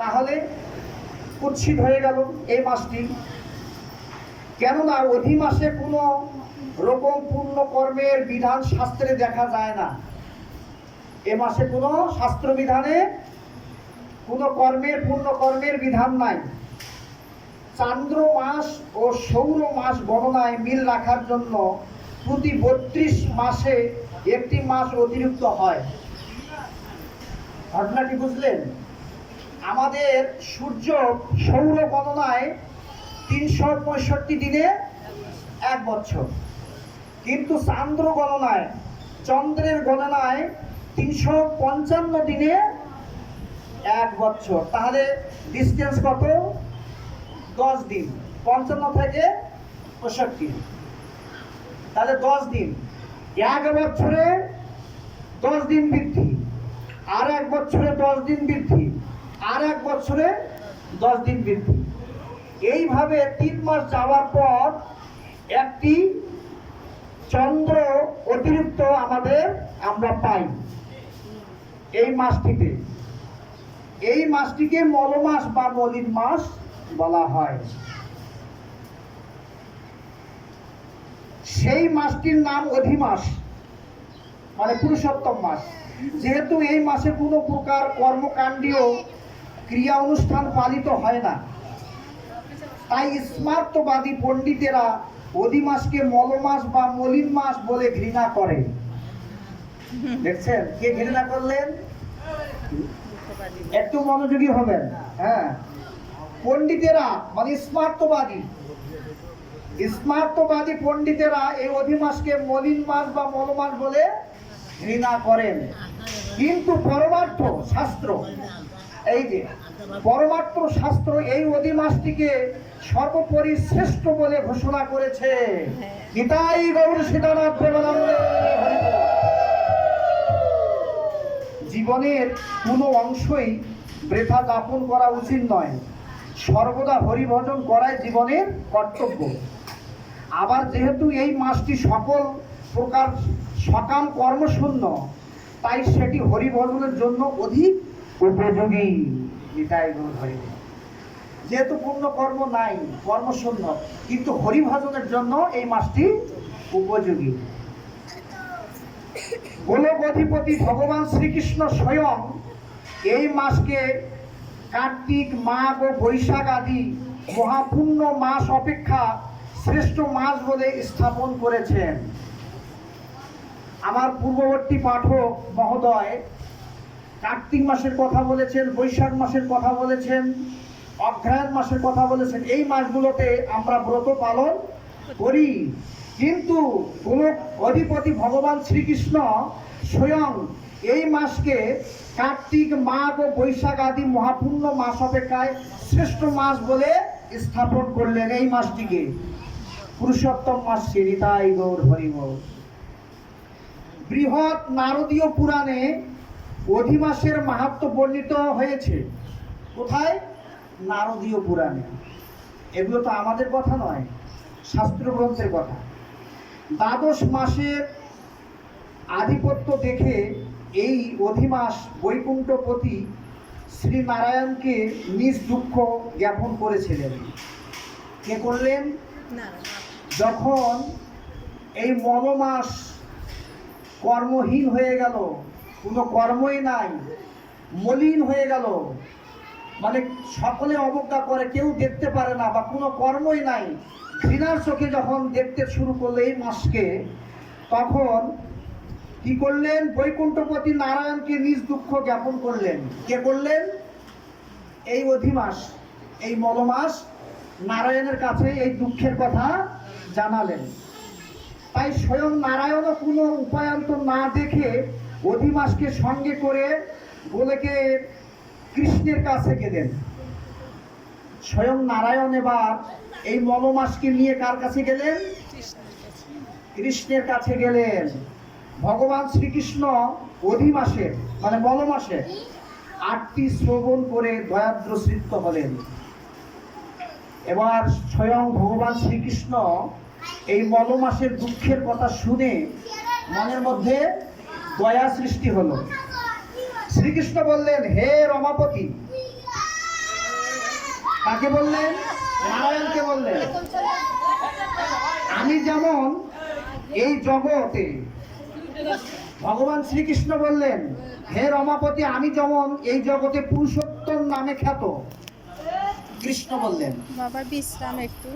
তাহলে কুৎসিত হয়ে গেল এই মাসটি। কেননা অধি মাসে কোনো রকম পূর্ণ কর্মের বিধান শাস্ত্রে দেখা যায় না। এ মাসে কোনো শাস্ত্র বিধানে কোনো পূর্ণ কর্মের বিধান নাই। চান্দ্র মাস ও সৌর মাস গণনায় মিল রাখার জন্য প্রতি 32 মাসে একটি মাস অতিরিক্ত হয়। ঘটনাটি বুঝলেন? আমাদের সূর্য সৌর গণনায় 365 দিনে 1 বছর, কিন্তু চান্দ্র গণনায় চন্দ্রের গণনায় 355 দিনে 1 বছর। তাহলে ডিস্টেন্স কত? 10 দিন। 55 থেকে 65, তাহলে 10 দিন। 1 বছরে 10 দিন বৃদ্ধি, আর 1 বছরে 10 দিন বৃদ্ধি, আর 1 বছরে 10 দিন বৃদ্ধি। এইভাবে 3 মাস যাওয়ার পর একটি চন্দ্র অতিরিক্ত আমরা পাই এই মাসটিতে। এই মাসটিকে মলমাস বা মলিন মাস বলা হয়। সেই মাসটির নাম অধি মাস, মানে পুরুষোত্তম মাস। যেহেতু এই মাসে কোনো প্রকার কর্মকাণ্ডীয় ক্রিয়া অনুষ্ঠান পালিত হয় না, তাই স্মার্তবাদী পণ্ডিতেরা অধি মাসকে মলমাস বা মলিন মাস বলে ঘৃণা করে। দেখছেন কে ঘৃণা করলেন? একটু মনোযোগী হবেন। হ্যাঁ, পণ্ডিতেরা মানে স্মার্তবাদী পণ্ডিতেরা এই অধি মাসকে মলিন মাস বা মলমাস বলে ঘৃণা করেন। কিন্তু পরমার্থ শাস্ত্র এই অধি মাসটিকে সর্বোপরি শ্রেষ্ঠ বলে ঘোষণা করেছে। নিতাই গৌর সীতানাথ প্রেমানন্দে হরি বল। জীবনের কোনো অংশই বৃথা যাপন করা উচিত নয়। সর্বদা হরিভজন করাই জীবনের কর্তব্য। আবার যেহেতু এই মাসটি সকল প্রকার সকাম কর্মশূন্য, তাই সেটি হরিভজনের জন্য অধিক উপযোগী। যেহেতু পূর্ণ কর্ম নাই, কর্মশূন্য, কিন্তু হরিভজনের জন্য এই মাসটি উপযোগী। গোলক অধিপতি ভগবান শ্রীকৃষ্ণ স্বয়ং এই মাসকে কার্তিক, মাঘ ও বৈশাখ আদি মহাপূর্ণ মাস অপেক্ষা শ্রেষ্ঠ মাস বলে স্থাপন করেছেন। আমার পূর্ববর্তী পাঠক মহোদয় কার্তিক মাসের কথা বলেছেন, বৈশাখ মাসের কথা বলেছেন, অগ্রহায়ণ মাসের কথা বলেছেন। এই মাসগুলোতে আমরা ব্রত পালন করি, কিন্তু গোলক অধিপতি ভগবান শ্রীকৃষ্ণ স্বয়ং এই মাসকে কার্তিক, মাঘ ও বৈশাখ আদি মহাপূর্ণ মাস অপেক্ষায় শ্রেষ্ঠ মাস বলে স্থাপন করলেন। এই মাসটিকে পুরুষোত্তম মাস। নিতাই গৌর হরি বল। বৃহৎ নারদীয় পুরাণে অধি মাসের মাহাত্ম্য বর্ণিত হয়েছে। কোথায়? নারদীয় পুরাণে। এগুলো তো আমাদের কথা নয়, শাস্ত্র গ্রন্থের কথা। দ্বাদশ মাসের আধিপত্য দেখে এই অধি মাস বৈকুণ্ঠপতি শ্রী নারায়ণকে নিজ দুঃখ জ্ঞাপন করেছিলেন। কে করলেন? যখন এই মলমাস কর্মহীন হয়ে গেল, কোনো কর্মই নাই, মলিন হয়ে গেল, মানে সকলে অবজ্ঞা করে, কেউ দেখতে পারে না বা কোনো কর্মই নাই, ঘৃণার চোখে যখন দেখতে শুরু করলো এই মাসকে, তখন কি করলেন? বৈকুণ্ঠপতি নারায়ণকে নিজ দুঃখ জ্ঞাপন করলেন। কে করলেন? এই অধি মাস, এই মলমাস নারায়ণের কাছে এই দুঃখের কথা জানালেন। তাই স্বয়ং নারায়ণও কোনো উপায়ান্তর না দেখে অধি মাসকে সঙ্গে করে গোলকে কৃষ্ণের কাছে গেলেন। স্বয়ং নারায়ণ এবার এই মলমাসকে নিয়ে কার কাছে গেলেন? কৃষ্ণের কাছে গেলেন। ভগবান শ্রীকৃষ্ণ অধি মাসে মানে মলমাসে 8টি শ্রবণ করে দয়াদ্রসিত হলেন। এবার স্বয়ং ভগবান শ্রীকৃষ্ণ এই মলমাসের দুঃখের কথা শুনে মনের মধ্যে দয়া সৃষ্টি হলো। শ্রীকৃষ্ণ বললেন, হে রমাপতি, কাকে বললেন? নারায়ণকে বললেন। আমি যেমন এই জগতে, ভগবান শ্রীকৃষ্ণ বললেন, হে রমাপতি, আমি যেমন এই জগতে পুরুষোত্তম নামে খ্যাত। কৃষ্ণ বললেন। বাবা বিশ্রাম একটু।